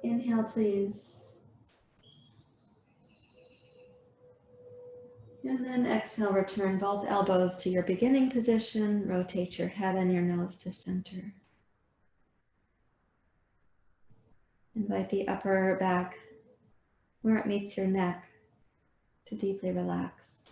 Inhale, please. And then exhale, return both elbows to your beginning position. Rotate your head and your nose to center. Invite the upper back, where it meets your neck, to deeply relax.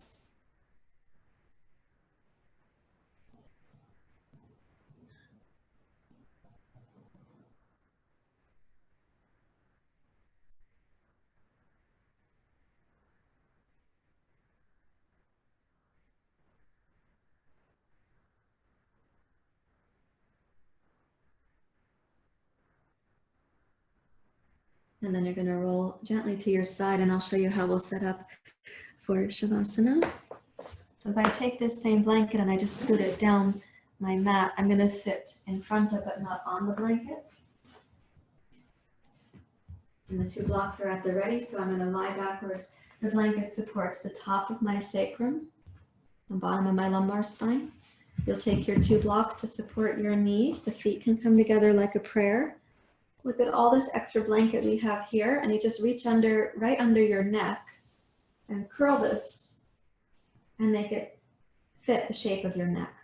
And then you're going to roll gently to your side, and I'll show you how we'll set up for Savasana. So if I take this same blanket and I just scoot it down my mat, I'm going to sit in front of but not on the blanket. And the two blocks are at the ready, so I'm going to lie backwards The blanket supports the top of my sacrum, the bottom of my lumbar spine. You'll take your 2 blocks to support your knees. The feet can come together like a prayer. Look at all this extra blanket we have here, and you just reach under, right under your neck and curl this and make it fit the shape of your neck.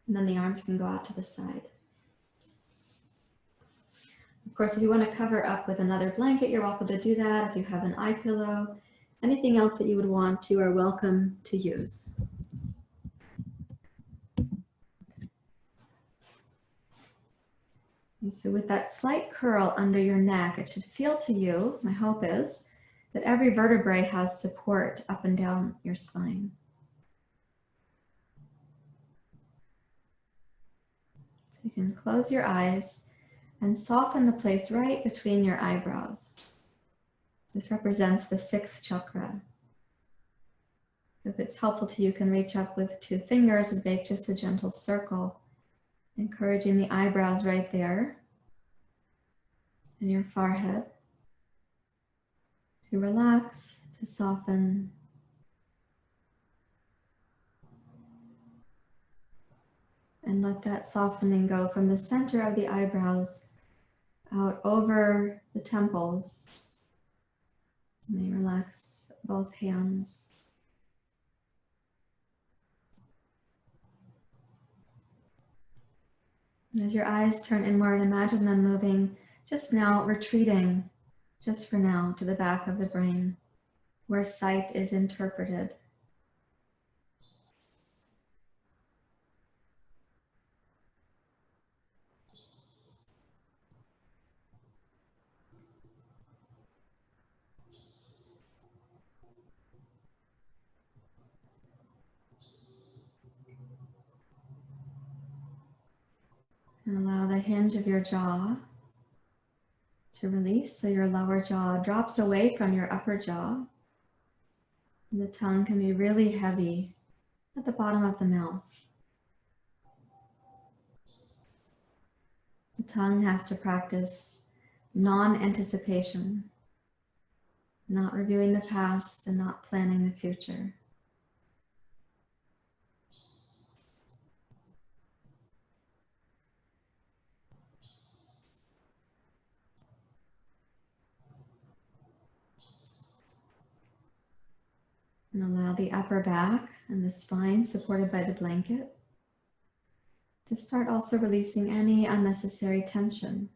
And then the arms can go out to the side. Of course, if you want to cover up with another blanket, you're welcome to do that. If you have an eye pillow, anything else that you would want, you are welcome to use. And so with that slight curl under your neck, it should feel to you, my hope is, that every vertebrae has support up and down your spine. So you can close your eyes and soften the place right between your eyebrows. This represents the 6th chakra. If it's helpful to you, you can reach up with 2 fingers and make just a gentle circle, encouraging the eyebrows right there and your forehead to relax, to soften. And let that softening go from the center of the eyebrows out over the temples. You may relax both hands. And as your eyes turn inward, imagine them moving just now, retreating just for now to the back of the brain, where sight is interpreted. And allow the hinge of your jaw to release, so your lower jaw drops away from your upper jaw. And the tongue can be really heavy at the bottom of the mouth. The tongue has to practice non-anticipation, not reviewing the past and not planning the future. And allow the upper back and the spine supported by the blanket to start also releasing any unnecessary tension.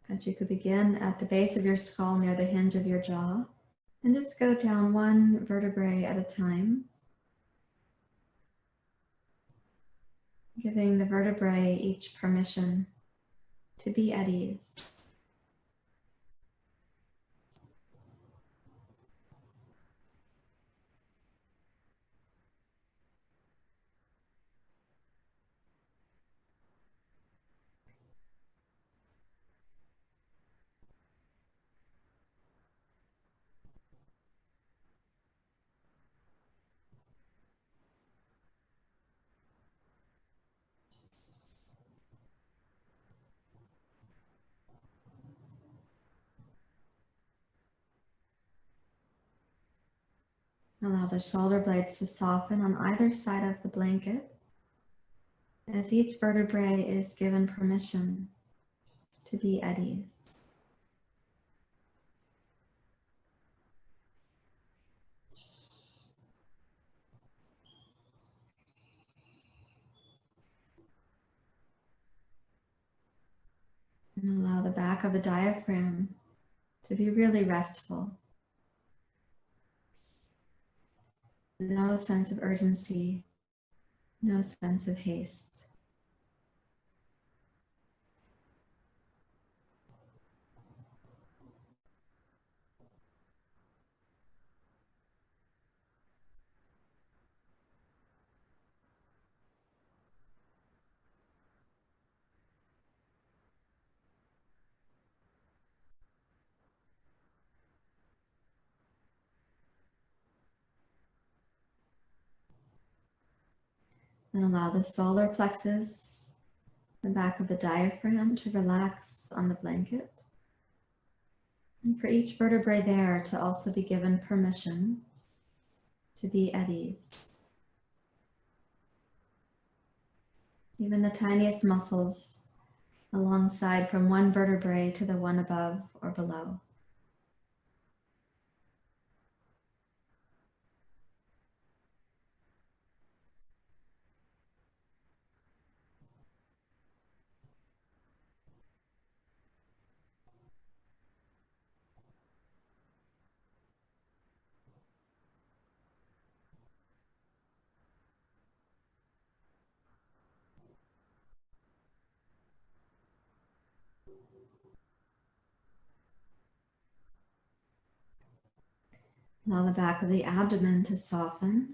And you could begin at the base of your skull near the hinge of your jaw and just go down 1 vertebrae at a time, giving the vertebrae each permission to be at ease. Allow the shoulder blades to soften on either side of the blanket as each vertebrae is given permission to be at ease. And allow the back of the diaphragm to be really restful. No sense of urgency, no sense of haste. And allow the solar plexus, the back of the diaphragm, to relax on the blanket. And for each vertebrae there to also be given permission to be at ease. Even the tiniest muscles alongside from one vertebrae to the one above or below. Allow the back of the abdomen to soften,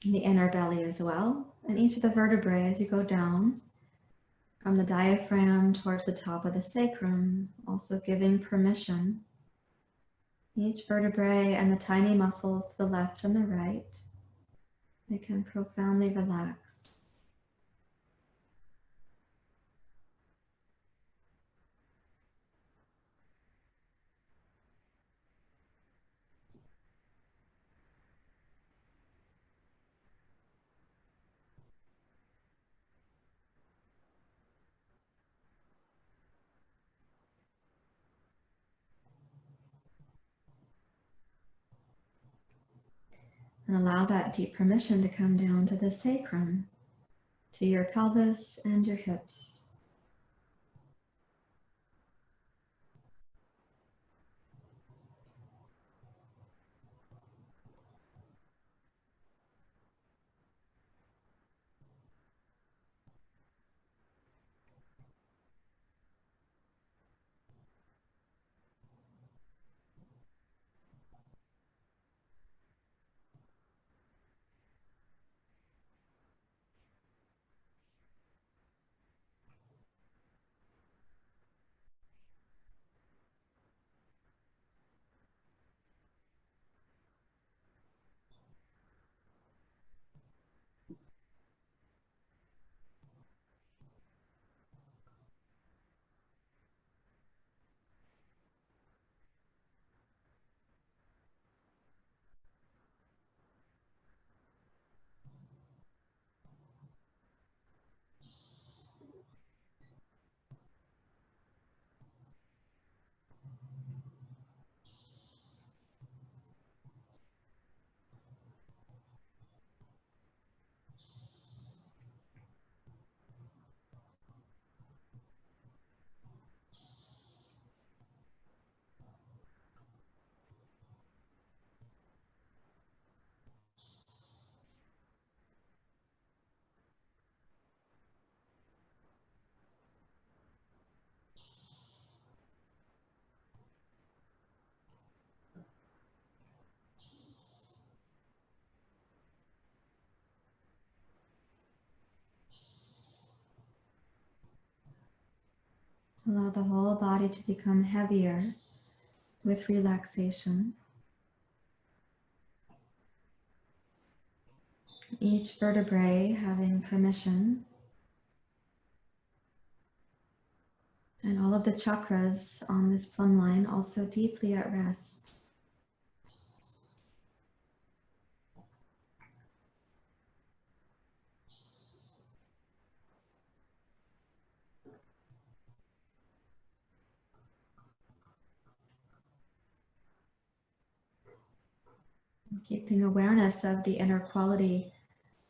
and the inner belly as well, and each of the vertebrae as you go down from the diaphragm towards the top of the sacrum, also giving permission. Each vertebrae and the tiny muscles to the left and the right, they can profoundly relax. And allow that deep permission to come down to the sacrum, to your pelvis and your hips. Allow the whole body to become heavier with relaxation. Each vertebrae having permission. And all of the chakras on this plumb line also deeply at rest. Keeping awareness of the inner quality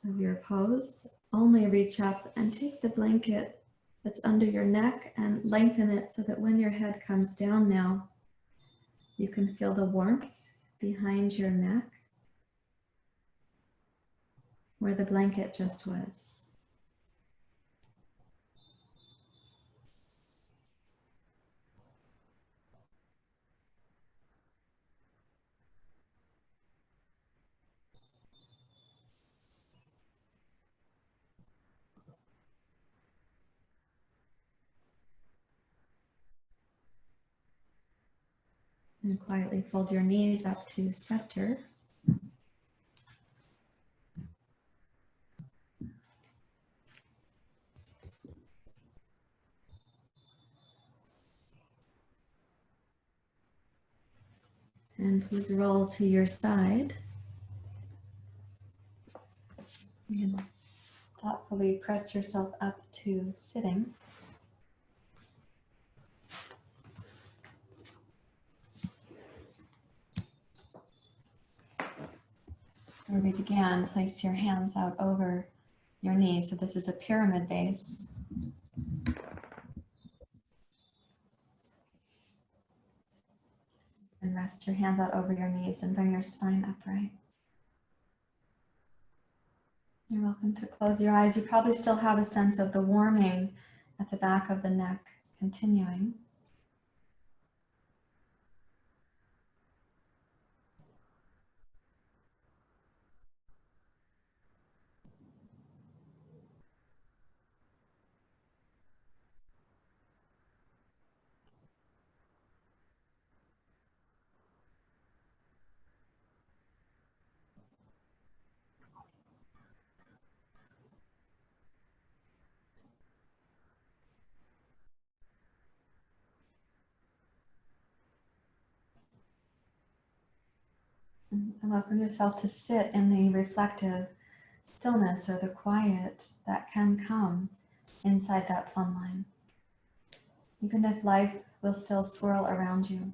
of your pose, only reach up and take the blanket that's under your neck and lengthen it so that when your head comes down now, you can feel the warmth behind your neck where the blanket just was. And quietly fold your knees up to center. And please roll to your side. And thoughtfully press yourself up to sitting. Where we began, place your hands out over your knees. So this is a pyramid base. And rest your hands out over your knees and bring your spine upright. You're welcome to close your eyes. You probably still have a sense of the warming at the back of the neck continuing. And welcome yourself to sit in the reflective stillness or the quiet that can come inside that plumb line. Even if life will still swirl around you.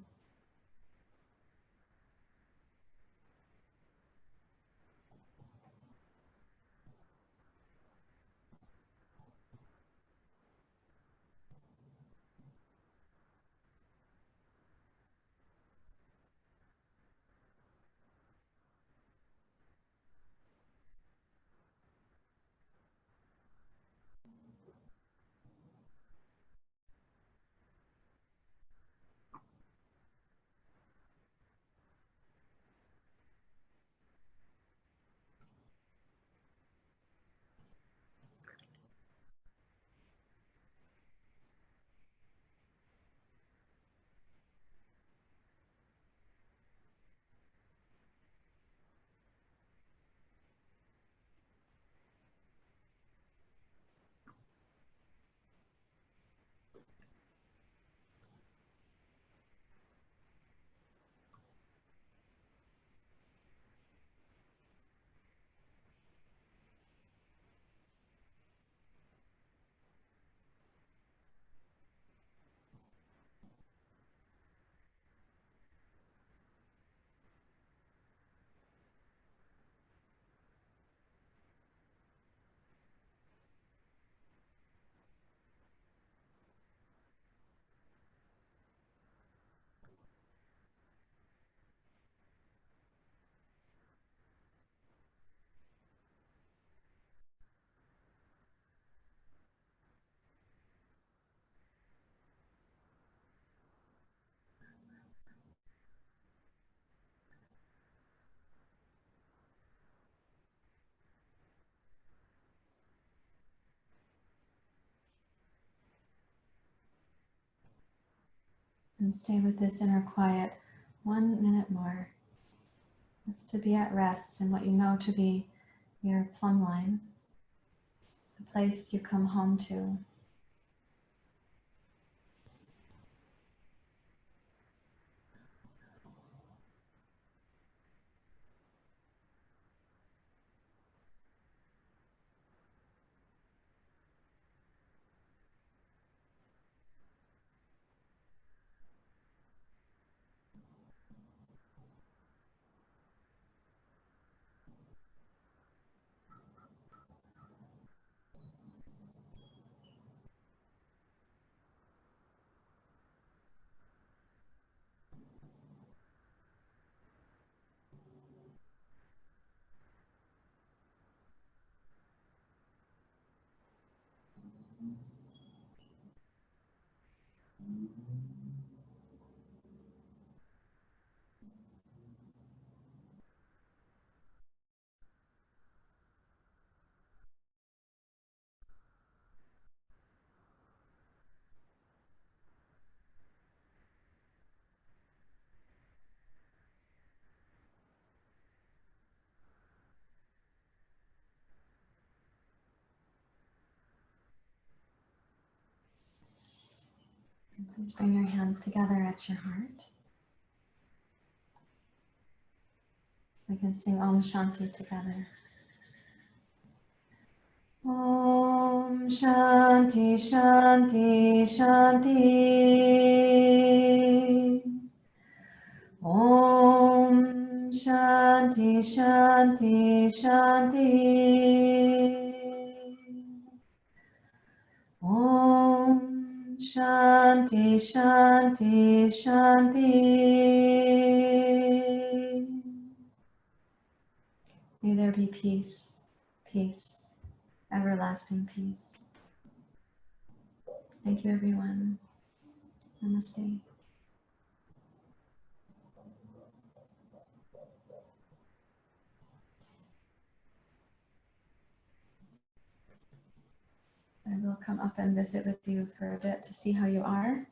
And stay with this inner quiet 1 minute more. Just to be at rest in what you know to be your plumb line, the place you come home to. And please bring your hands together at your heart. We can sing Om Shanti together. Om Shanti Shanti Shanti. Om Shanti Shanti Shanti. Om Shanti Shanti Shanti. May there be peace, peace, everlasting peace. Thank you, everyone. Namaste. I will come up and visit with you for a bit to see how you are.